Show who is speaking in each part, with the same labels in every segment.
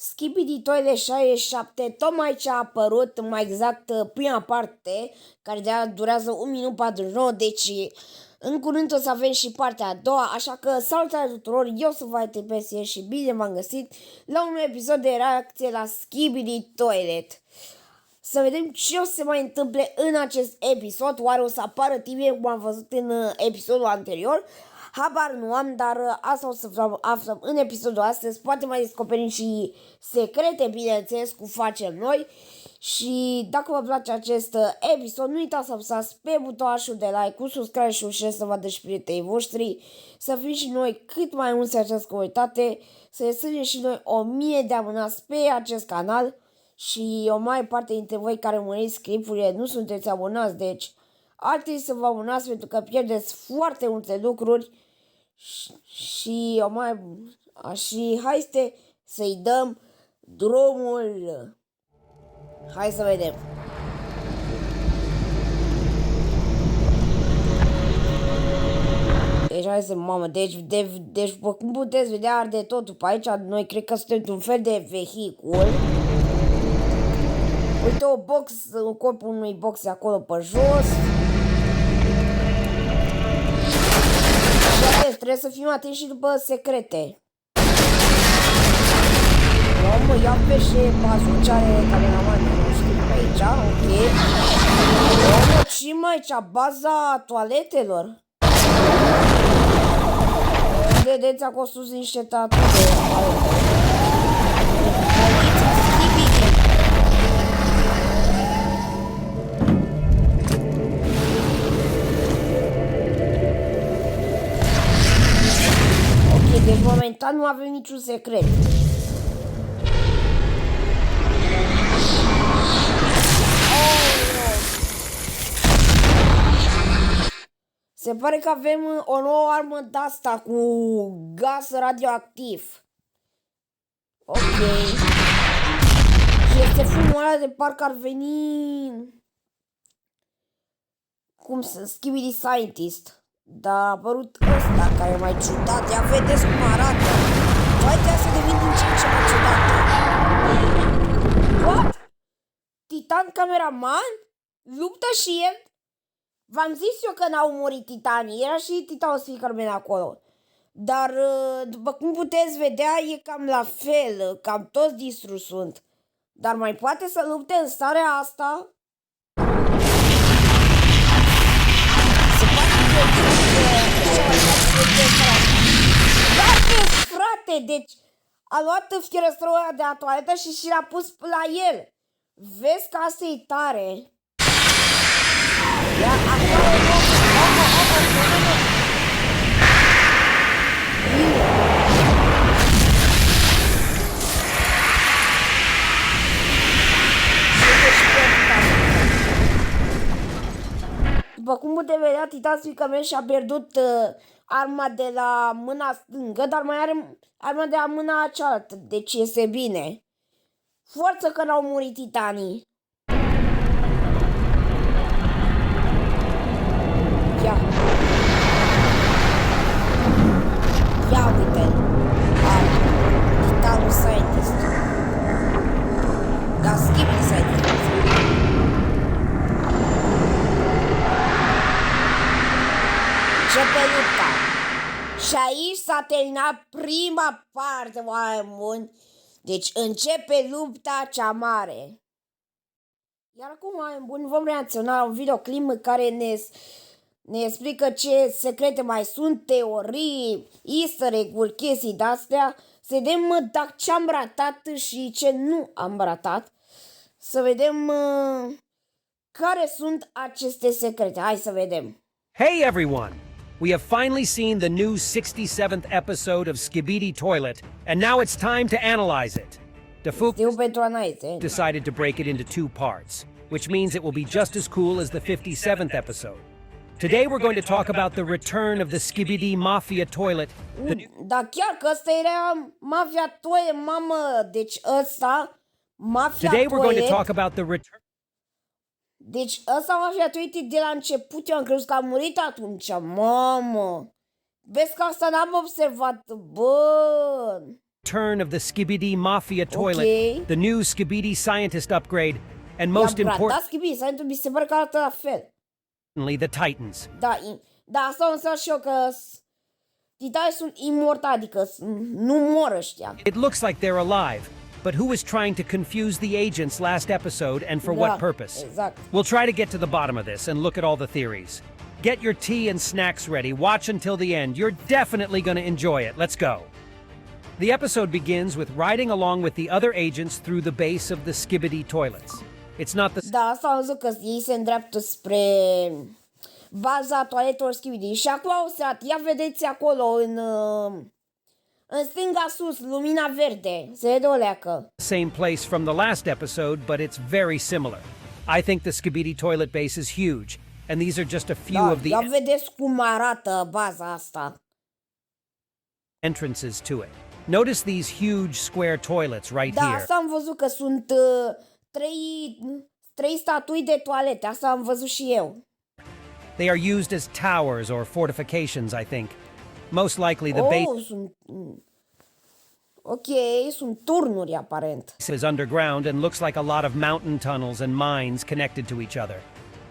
Speaker 1: Skipidi 67 tocmai ce a apărut, mai exact prima parte, care de-aia durează 1 minut 49, deci în curând o să avem și partea a doua, așa că salutare tuturor, eu sunt VTPS și bine v-am găsit la un episod de reacție la Skipidi Toilet. Să vedem ce o să se mai întâmple în acest episod, oare o să apară tine cum am văzut în episodul anterior? Habar nu am, dar asta o să aflăm în episodul astăzi. Poate mai descoperim și secrete, bineînțeles, cum facem noi. Și dacă vă place acest episod, nu uitați să apăsați pe butonașul de like, cu subscribe și share să vadă și prietenii voștri. Să fim și noi cât mai mulți în această comunitate, să ne strângem și noi 1000 de abonați pe acest canal. Și o mare parte dintre voi care urmăriți clipurile nu sunteți abonați, deci ar trebui să vă abonați pentru că pierdeți foarte multe lucruri. Și hai să-i dăm drumul. Hai să vedem. Deci hai să, mamă, deci după cum puteți vedea, arde totul pe aici. Noi cred că suntem un fel de vehicul. Uite corpul unui box acolo pe jos. Trebuie să fim atenți și după secrete. Mă, ia pe și bazul ce are cameramanul, nu știu, pe aici, ok. Mă, ce mai aici? Baza toaletelor. Vedeți acolo sus niște tatu de toalete. Deci momentan nu avem niciun secret. Se pare că avem o nouă armă de-asta cu gaz radioactiv. Ok. Și este fumul ăla de parcă ar veni... Cum să... Skipidi Scientist. Dar a apărut ăsta care e mai ciudat. Ia vedeți cum arată. Toate să devin din ce în ce mai ciudate. What? Titan cameraman? Luptă și el? V-am zis eu că n-au murit titanii. Era și titanul Spider-Man acolo. Dar după cum puteți vedea e cam la fel. Cam toți distruși sunt. Dar mai poate să lupte în starea asta? Frate, deci a luat fierăstrăul ăla de la toaletă și l-a pus la el. Vezi că asta e tare. Ia, acolo, după cum puteți vedea, Titan Spider-Man și-a pierdut arma de la mâna stângă, dar mai are arma de la mâna cealaltă, deci este bine. Forță că n-au murit titanii. Ia. Ia uite-l. Titanul Scientist. Da, Skipidi Scientist. Începe lupta. Și aici s-a terminat prima parte, oameni buni. Deci începe lupta cea mare. Iar acum, oameni buni, vom reacționa la un videoclip care ne explică ce secrete mai sunt, teorii, easter egg-uri, chestii de-astea. Să vedem dacă ce am ratat și ce nu am ratat. Să vedem care sunt aceste secrete. Hai să vedem.
Speaker 2: Hey everyone! We have finally seen the new 67th episode of Skipidi Toilet, and now it's time to analyze it. Defuk decided to break it into 2 parts, which means it will be just as cool as the 57th episode. Today we're going to talk about the return of the Skipidi Mafia Toilet.
Speaker 1: Da, chiar că ăsta era Mafia Toilet, mamă, deci ăsta, Mafia
Speaker 2: Today
Speaker 1: Toilet.
Speaker 2: we're going to talk about the return.
Speaker 1: Deci ăsta Mafia Toilet de la început, eu am crezut că a murit atunci, mamă. Vezi că asta n-am observat, bă.
Speaker 2: Turn of the Skipidi Mafia toilet, the new Skipidi scientist upgrade, and most importantly,
Speaker 1: mi se pare că arată la fel.
Speaker 2: The Titans.
Speaker 1: Da, asta înseamnă și eu că Titanii sunt imortali, adică nu mor ăștia.
Speaker 2: It looks like they're alive, but who was trying to confuse the agents last episode and for what purpose?
Speaker 1: Exact.
Speaker 2: We'll try to get to the bottom of this and look at all the theories. Get your tea and snacks ready. Watch until the end. You're definitely going to enjoy it. Let's go. The episode begins with riding along with the other agents through the base of the Skibidi toilets. It's not the...
Speaker 1: Da, asta am văzut că ei se îndreaptă spre baza toaletelor Skibidi. Și acum au stat, ia vedeți acolo în stânga sus, lumina verde. Se vede o leacă.
Speaker 2: Same place from the last episode, but it's very similar. I think the Skibidi toilet base is huge, and these are just a few of the...
Speaker 1: Ia vedeți cum arată baza asta.
Speaker 2: Entrances to it. Notice these huge square toilets right here.
Speaker 1: Da, asta am văzut că sunt trei statui de toalete. Asta am văzut și eu.
Speaker 2: They are used as towers or fortifications, I think. Most likely the base
Speaker 1: sunt turnuri aparent.
Speaker 2: Is underground and looks like a lot of mountain tunnels and mines connected to each other.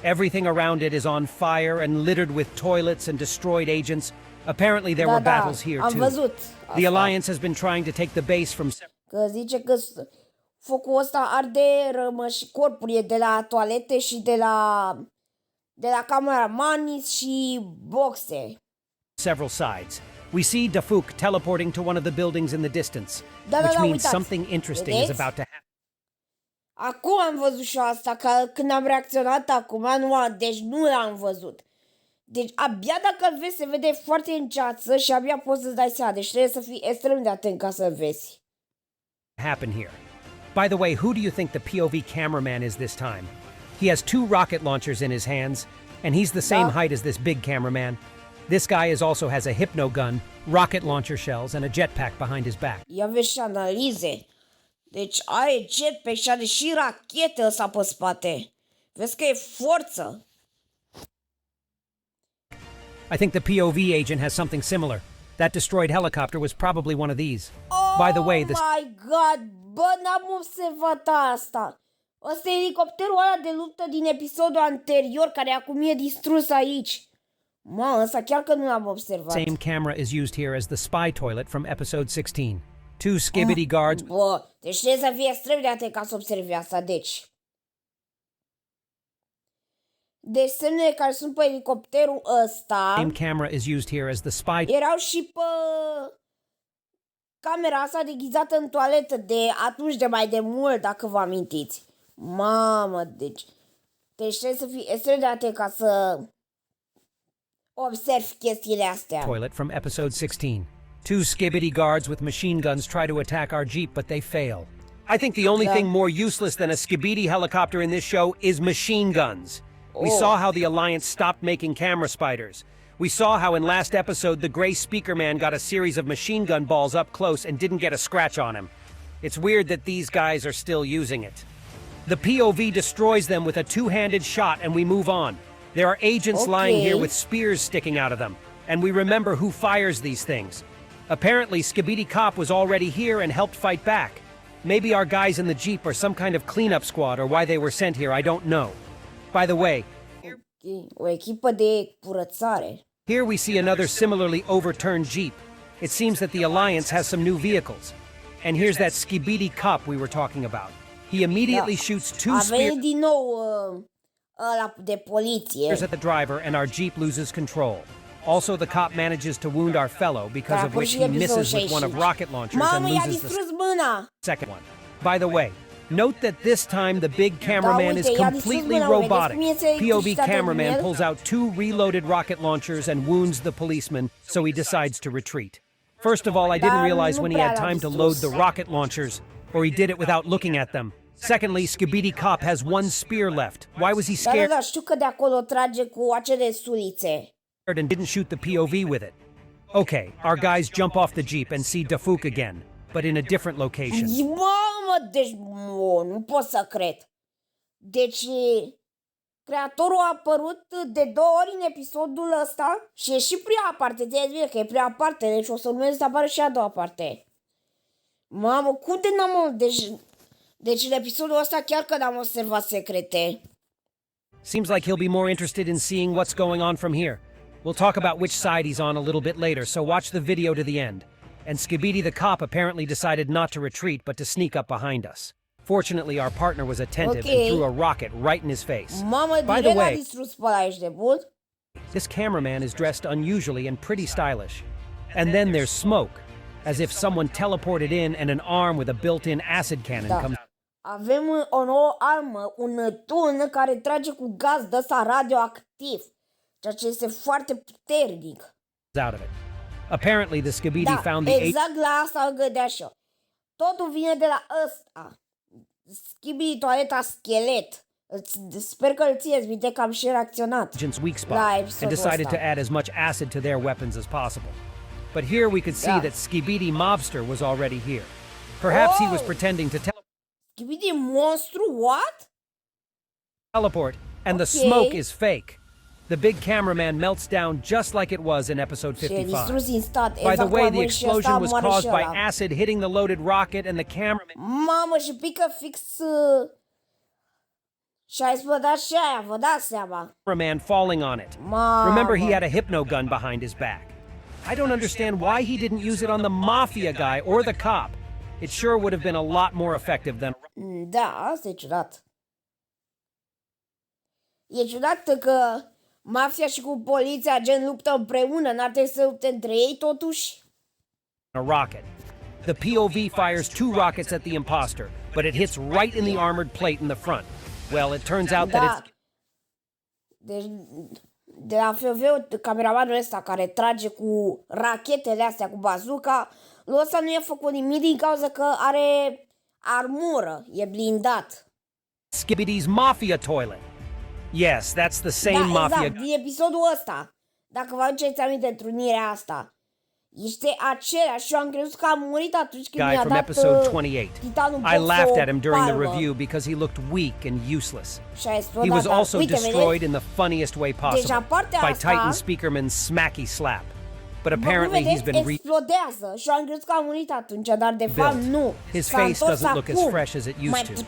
Speaker 2: Everything around it is on fire and littered with toilets and destroyed agents. Apparently there were battles here
Speaker 1: am
Speaker 2: too.
Speaker 1: Văzut
Speaker 2: the Alliance has been trying to take the base from...
Speaker 1: Că zice că focul ăsta arde rămăși corpurile de la toalete și de la cameramani și boxe.
Speaker 2: Several sides. We see Dafuk teleporting to one of the buildings in the distance, which means something interesting is about to happen.
Speaker 1: Acum am văzut și asta, că când am reacționat acum, deci nu l-am văzut. Deci abia dacă îl vezi se vede foarte în ceață și abia poți să-ți dai seama, deci trebuie să fii extrem de atent ca să vezi.
Speaker 2: Happen here. By the way, who do you think the POV cameraman is this time? He has 2 rocket launchers in his hands, and he's the same height as this big cameraman. This guy also has a hypno gun, rocket launcher shells, and a jetpack behind his back.
Speaker 1: Ia vezi și analize. Deci are jetpack și are și rachete ăsta pe spate. Vezi că e forță.
Speaker 2: I think the POV agent has something similar. That destroyed helicopter was probably one of these. By the way, this...
Speaker 1: Oh my god, bă, n-am observat asta. Ăsta e elicopterul ăla de luptă din episodul anterior, care acum e distrus aici. Mă, ăsta chiar că nu l-am observat.
Speaker 2: Same camera is used here as the spy toilet from episode 16. 2 Skibidi guards...
Speaker 1: Bă, deci trebuie să fii extrem de atent ca să observi asta, deci. Deci semnele care sunt pe elicopterul ăsta...
Speaker 2: Same camera is used here as the spy...
Speaker 1: Erau și pe camera asta deghizată în toaletă de atunci de mai de mult, dacă vă amintiți. Mamă, deci trebuie să fii extrem de atent ca să observi chestiile astea.
Speaker 2: Toilet from episode 16. 2 Skibidi guards with machine guns try to attack our jeep, but they fail. I think the only thing more useless than a Skibidi helicopter in this show is machine guns. We saw how the Alliance stopped making camera spiders. We saw how in last episode the gray speaker man got a series of machine gun balls up close and didn't get a scratch on him. It's weird that these guys are still using it. The POV destroys them with a 2-handed shot and we move on. There are agents lying here with spears sticking out of them, and we remember who fires these things. Apparently, Skibidi Cop was already here and helped fight back. Maybe our guys in the Jeep are some kind of cleanup squad, or why they were sent here, I don't know. By the way,
Speaker 1: o echipă de curățare.
Speaker 2: Here we see another similarly overturned Jeep. It seems that the Alliance has some new vehicles. And here's that Skibidi Cop we were talking about. He immediately shoots 2 spears
Speaker 1: din nou ăla de poliție.
Speaker 2: at the driver and our Jeep loses control. Also, the cop manages to wound our fellow, because of which he misses with one of rocket launchers and loses the second one. By the way, note that this time the big cameraman is completely robotic. POV cameraman pulls out 2 reloaded rocket launchers and wounds the policeman, so he decides to retreat. First of all, I didn't realize when he had time to load the rocket launchers, or he did it without looking at them. Secondly, Skibidi Cop has 1 spear left. Why was he scared?
Speaker 1: Da, știu că de acolo trage cu acele sulițe.
Speaker 2: And didn't shoot the POV with it. Okay, our guys jump off the Jeep and see Dafuk again, but in a different location.
Speaker 1: Mamă, deci nu pot să cred. Deci creatorul a apărut de 2 ori în episodul ăsta și e și prima parte. Ți-ai zis că e prima parte, deci o să urmeze să apară și a doua parte. Mamă, cum de n-am... Deci în episodul ăsta chiar că n-am observat secrete.
Speaker 2: Seems like he'll be more interested in seeing what's going on from here. We'll talk about which side he's on a little bit later, so watch the video to the end. And Skipidi the cop apparently decided not to retreat, but to sneak up behind us. Fortunately, our partner was attentive and threw a rocket right in his face.
Speaker 1: Mamă,
Speaker 2: By the way,
Speaker 1: distrus pe ăla, ești de bun?
Speaker 2: this cameraman is dressed unusually and pretty stylish. And then there's smoke, as if someone teleported in and an arm with a built-in acid cannon comes
Speaker 1: Avem o nouă armă, un tun care trage cu gaz de ăsta radioactiv, ceea ce este foarte puternic.
Speaker 2: out of it. Apparently, the Skipidi found the
Speaker 1: exact la asta îl gândeam și eu. Totul vine de la ăsta. Skipidi toaleta schelet. Sper că îl țineți minte că am și reacționat
Speaker 2: agent's weak spot and decided to add as much acid to their weapons as possible. But here we could see that Skipidi mobster was already here. Perhaps he was pretending to
Speaker 1: Skipidi monstru, what?
Speaker 2: teleport, and the smoke is fake. The big cameraman melts down just like it was in episode 55. By the way, the explosion was caused by acid hitting the loaded rocket and the cameraman...
Speaker 1: Mamă, și pică fix... Și a explodat și aia, vă dați seama.
Speaker 2: ...cameraman falling on it. Remember, he had a hypno gun behind his back. I don't understand why he didn't use it on the mafia guy or the cop. It sure would have been a lot more effective than...
Speaker 1: Da, asta e ciudat. E ciudat că mafia și cu poliția gen luptă împreună, n-ar trebui să lupte între ei totuși.
Speaker 2: A rocket. The POV fires 2 rockets at the imposter, but it hits right in the armored plate in the front. Well, it turns out that it's...
Speaker 1: Deci, de la FV, cameramanul ăsta care trage cu rachetele astea, cu bazuca, lui ăsta nu i-a făcut nimic din cauza că are armură, e blindat.
Speaker 2: Skipidi's mafia toilet. Yes, that's the same mafia.
Speaker 1: Exact, din episodul ăsta. Dacă vă aduceți aminte întrunirea asta. Este același și eu am crezut că a murit atunci când mi-a dat Titanul
Speaker 2: I laughed at him during the review because he looked weak and useless. He was also destroyed in the funniest way possible by Titan Speakerman's smacky slap. But apparently he's been
Speaker 1: explodează și eu am crezut că a murit atunci, dar de fapt nu.
Speaker 2: His face doesn't look as fresh as it used to.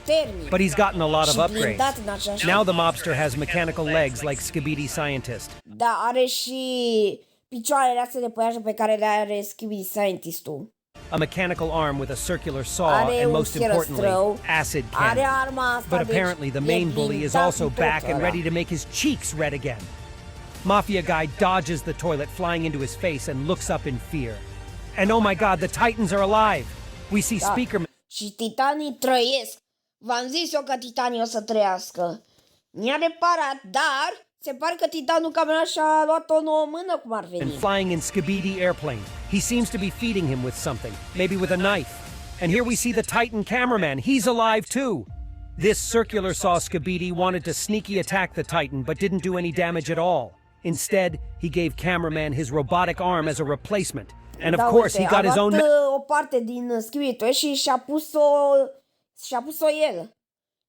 Speaker 2: But he's gotten a lot of upgrades. Now the mobster has mechanical legs like Skipidi Scientist.
Speaker 1: Da, are și picioarele astea de păiașă pe care le are Skipidi Scientist-ul.
Speaker 2: A mechanical arm with a circular saw and, most importantly, acid cannon. But apparently the main bully is also back and ready to make his cheeks red again. Mafia guy dodges the toilet, flying into his face, and looks up in fear. And oh my god, the Titans are alive! We see Speakerman...
Speaker 1: Și Titanii trăiesc. V-am zis eu că Titanii o să trăiască. Mi-a reparat, dar se pare că Titanul camera și-a luat o nouă mână, cum ar veni.
Speaker 2: And flying in Skipidi airplane. He seems to be feeding him with something, maybe with a knife. And here we see the Titan cameraman. He's alive too! This circular saw Skipidi wanted to sneaky attack the Titan, but didn't do any damage at all. Instead, he gave cameraman his robotic arm as a replacement. And of course, he got his own...
Speaker 1: o parte din Skipidi și și-a pus-o el.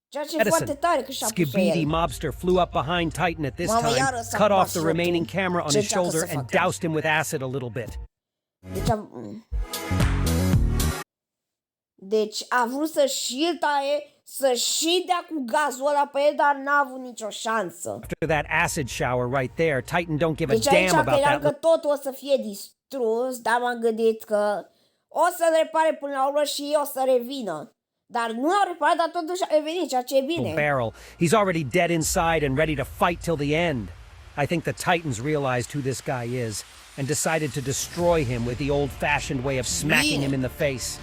Speaker 1: Ceea ce e foarte tare că și-a pus-o el.
Speaker 2: Skipidi mobster flew up behind Titan at this time, cut off the remaining camera on his shoulder and doused him with acid a little bit.
Speaker 1: Deci a vrut să și-l taie, să și dea cu gazul ăla pe el, dar n-a avut nicio șansă.
Speaker 2: After that acid shower right there, Titan don't give a damn about that.
Speaker 1: Că totul o să fie distrus, dar m-am gândit că o să-l repare până la urmă și o să revină. Dar nu l-au reparat, dar totuși a revenit, ceea ce e bine.
Speaker 2: Barrel. He's already dead inside and ready to fight till the end. I think the Titans realized who this guy is and decided to destroy him with the old-fashioned way of smacking him in the face.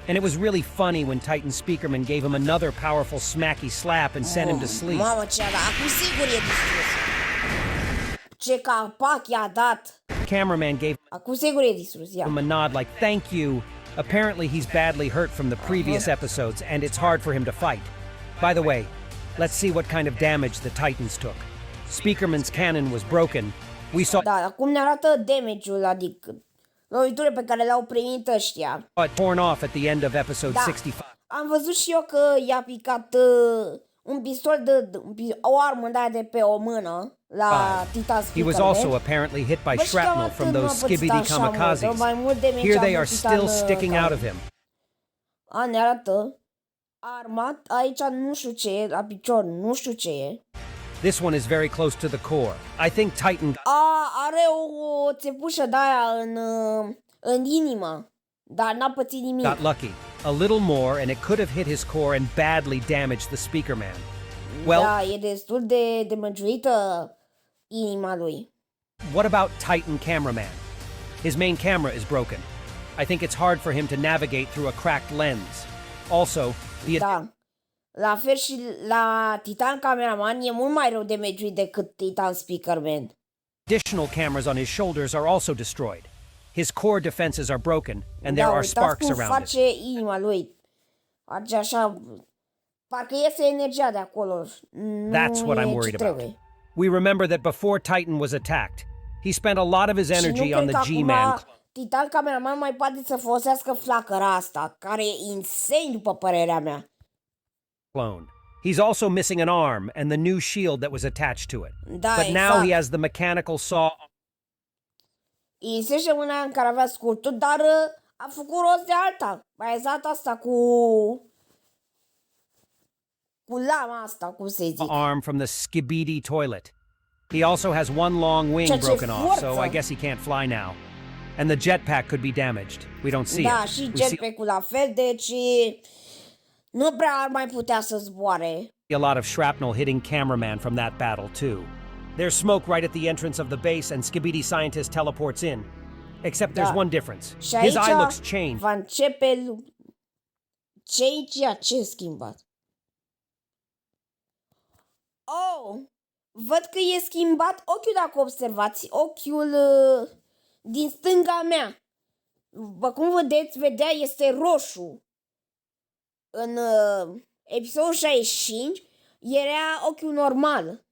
Speaker 2: And it was really funny when Titan Speakerman gave him another powerful smacky slap and sent him to sleep.
Speaker 1: Mamă, ce-a dat, cu sigur e distrus. Ce capac i-a dat.
Speaker 2: Cameraman gave
Speaker 1: him
Speaker 2: a nod like thank you. Apparently he's badly hurt from the previous episodes and it's hard for him to fight. By the way, let's see what kind of damage the Titans took. Speakerman's cannon was broken. We saw...
Speaker 1: Da, acum ne arată damage-ul, adică loviturile pe care le-au primit ăștia.
Speaker 2: Torn off at the end of episode 65.
Speaker 1: Am văzut și eu că i-a picat un pistol o armă de pe o mână la Titan Speakerman.
Speaker 2: He was also apparently hit by shrapnel from those Skipidi kamikazes. Here they are still sticking out of him.
Speaker 1: Ne arată armat, aici nu știu ce e, la picior nu știu ce e.
Speaker 2: This one is very close to the core. I think Titan...
Speaker 1: Are o țepușă de-aia în inimă, dar n-a pățit nimic.
Speaker 2: got lucky. A little more and it could have hit his core and badly damaged the speaker man. Well,
Speaker 1: Da, e destul de demăgiuită inima lui.
Speaker 2: what about Titan cameraman? His main camera is broken. I think it's hard for him to navigate through a cracked lens. Also, the
Speaker 1: Da. La fel și la Titan Cameraman e mult mai rău de meciuit decât Titan Speakerman.
Speaker 2: additional cameras on his shoulders are also destroyed. His core defenses are broken and there
Speaker 1: Da,
Speaker 2: are
Speaker 1: uitați
Speaker 2: sparks
Speaker 1: cum
Speaker 2: around it.
Speaker 1: face inima lui. Face așa, parcă iese energia de acolo.
Speaker 2: That's what I'm worried about. We remember that before Titan was attacked, he spent a lot of his energy on the G-Man
Speaker 1: Titan Cameraman mai poate să folosească flacăra asta, care e insane după părerea mea.
Speaker 2: clone. He's also missing an arm and the new shield that was attached to it.
Speaker 1: Da,
Speaker 2: But
Speaker 1: exact.
Speaker 2: now he has the mechanical saw.
Speaker 1: Îi lipsește mâna în care avea scurtul, dar a făcut rost de alta. Mai exact asta cu lama asta, cum se zic.
Speaker 2: arm from the Skipidi toilet. He also has one long wing
Speaker 1: Ceea ce
Speaker 2: broken off, so
Speaker 1: forță.
Speaker 2: I guess he can't fly now. And the jetpack could be damaged. We don't see
Speaker 1: Da,
Speaker 2: it.
Speaker 1: și
Speaker 2: We see
Speaker 1: jetpack-ul la fel, deci nu prea ar mai putea să zboare.
Speaker 2: a lot of shrapnel hitting cameraman from that battle too. There's smoke right at the entrance of the base and Skibidi scientist teleports in. Except there's
Speaker 1: Da.
Speaker 2: one difference.
Speaker 1: Și
Speaker 2: His
Speaker 1: aici
Speaker 2: eye looks changed.
Speaker 1: va începe ce schimbat. Oh, văd că e schimbat ochiul, dacă observați, ochiul din stânga mea. După cum vedeți, este roșu. În episodul 65 era ochiul normal.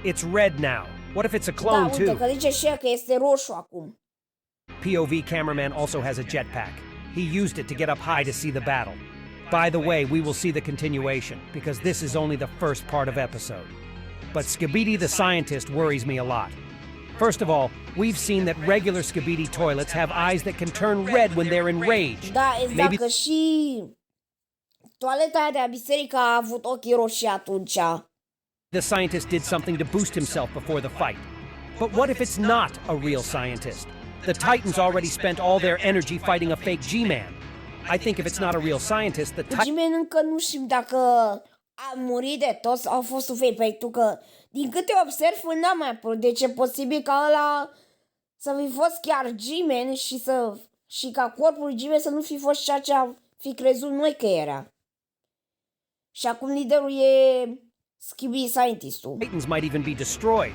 Speaker 2: It's red now. What if it's a
Speaker 1: Da,
Speaker 2: clone
Speaker 1: uite
Speaker 2: too?
Speaker 1: că zice și ea că este roșu acum.
Speaker 2: POV cameraman also has a jetpack. He used it to get up high to see the battle. By the way, we will see the continuation, because this is only the first part of episode. But Skibidi the scientist worries me a lot. First of all, we've seen that regular Skibidi toilets have eyes that can turn red when they're enraged.
Speaker 1: Da, exact,
Speaker 2: Maybe
Speaker 1: că și toaleta aia de la biserică a avut ochii roșii atunci.
Speaker 2: the scientist did something to boost himself before the fight. But what if it's not a real scientist? The Titans already spent all their energy fighting a fake G-Man. I think if it's not a real scientist, the Titans...
Speaker 1: G-Man încă nu știm dacă a murit de tot sau au fost suferi, pentru că, din câte observ, n-a mai apărut. Deci e posibil ca ăla să fi fost chiar G-Man și ca corpul lui G-Man să nu fi fost ceea ce am fi crezut noi că era. Și acum liderul e Skibidi Scientist-ul.
Speaker 2: Titans might even be destroyed.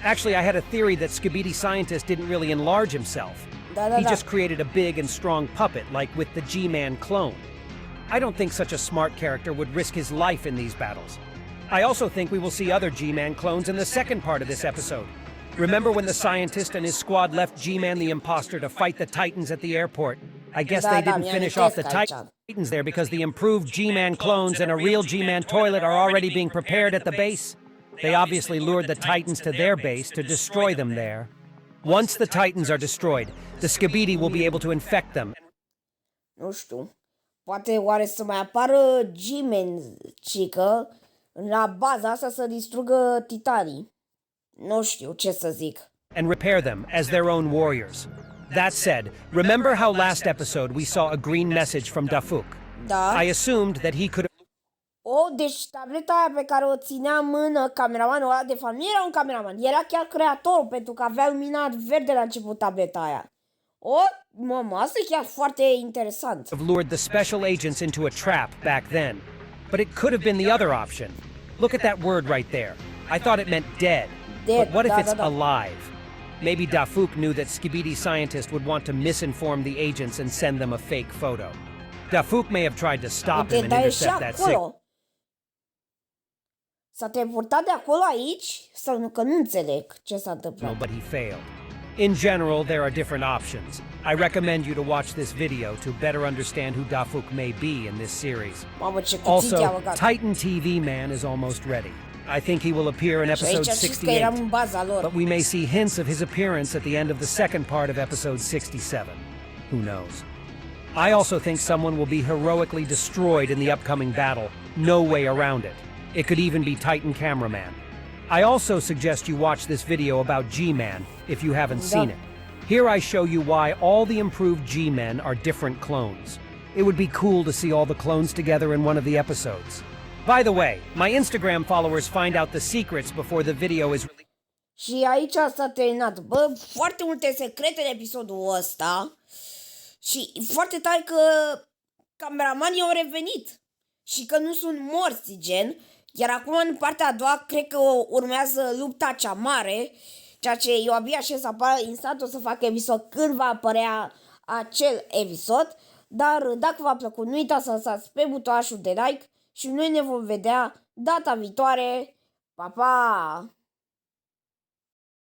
Speaker 2: Actually, I had a theory that Skibidi scientist didn't really enlarge himself. He just created a big and strong puppet, like with the G-Man clone. I don't think such a smart character would risk his life in these battles. I also think we will see other G-Man clones in the second part of this episode. Remember when the scientist and his squad left G-Man the imposter to fight the Titans at the airport? I guess they didn't finish off the Titans there because the improved G-Man clones and a real G-Man toilet are already being prepared at the base. They obviously lured the Titans to their base to destroy them there. Once the Titans are destroyed, the Skibidi will be able to infect them.
Speaker 1: Nu știu. Poate oare să mai apară G-Man, cică, la baza asta să distrugă Titanii. Nu știu ce să zic.
Speaker 2: And repair them as their own warriors. That said, remember how last episode we saw a green message from Dafuk?
Speaker 1: Da.
Speaker 2: I assumed that he could...
Speaker 1: Deci tableta aia pe care o ținea în mână cameramanul ăla, de fapt nu era un cameraman, era chiar creatorul, pentru că avea luminat verde la început tableta aia. Mamă, asta e chiar foarte interesant.
Speaker 2: have lured the special agents into a trap back then. But it could have been the other option. Look at that word right there. I thought it meant dead.
Speaker 1: Dead,
Speaker 2: But what if
Speaker 1: da,
Speaker 2: it's
Speaker 1: da, da.
Speaker 2: alive? Maybe Dafuk knew that Skibidi scientist would want to misinform the agents and send them a fake photo. Dafuk may have tried to stop him and
Speaker 1: Dar e și
Speaker 2: intercept that signal.
Speaker 1: acolo. S-a teleportat de acolo aici? Sau nu, că nu înțeleg ce s-a întâmplat.
Speaker 2: But he failed. In general, there are different options. I recommend you to watch this video to better understand who Dafuk may be in this series.
Speaker 1: Mamă, ce cuțit i-a
Speaker 2: Also,
Speaker 1: băgat.
Speaker 2: Titan TV Man is almost ready. I think he will appear in
Speaker 1: Și
Speaker 2: episode
Speaker 1: aici știți că eram
Speaker 2: 68,
Speaker 1: în baza lor.
Speaker 2: but we may see hints of his appearance at the end of the second part of episode 67. Who knows? I also think someone will be heroically destroyed in the upcoming battle. No way around it. It could even be Titan Cameraman. I also suggest you watch this video about G-Man, if you haven't seen it. Here I show you why all the improved G-Men are different clones. It would be cool to see all the clones together in one of the episodes. By the way, my Instagram followers find out the secrets before the video is released.
Speaker 1: Și aici s-a terminat. Bă, foarte multe secrete în episodul ăsta. Și foarte tare că cameramanii au revenit. Și că nu sunt morți, gen. Iar acum, în partea a doua, cred că urmează lupta cea mare. Ceea ce eu abia aștept să apară instant, o să fac episod când va apărea acel episod. Dar dacă v-a plăcut, nu uitați să lăsați pe butonașul de like. Și noi ne vom vedea data viitoare. Pa, pa!